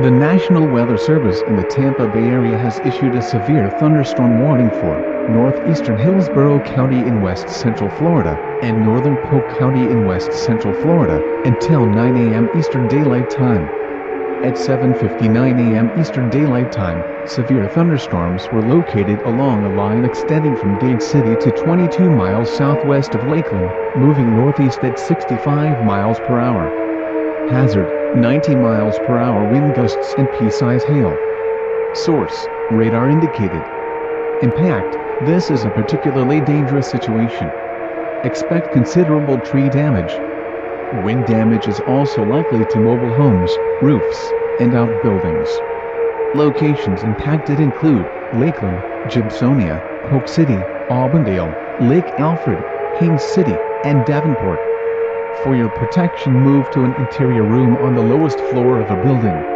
The National Weather Service in the Tampa Bay area has issued a severe thunderstorm warning for northeastern Hillsborough County in west central Florida and northern Polk County in west central Florida until 9 a.m. Eastern Daylight Time. At 7:59 a.m. Eastern Daylight Time, severe thunderstorms were located along a line extending from Dade City to 22 miles southwest of Lakeland, moving northeast at 65 miles per hour. Hazard: 90 miles per hour wind gusts and pea-size hail. Source: radar indicated. Impact: this is a particularly dangerous situation. Expect considerable tree damage. Wind damage is also likely to mobile homes, roofs, and outbuildings. Locations impacted include Lakeland, Gibsonia, Polk City, Auburndale, Lake Alfred, Haines City, and Davenport. For your protection, move to an interior room on the lowest floor of a building.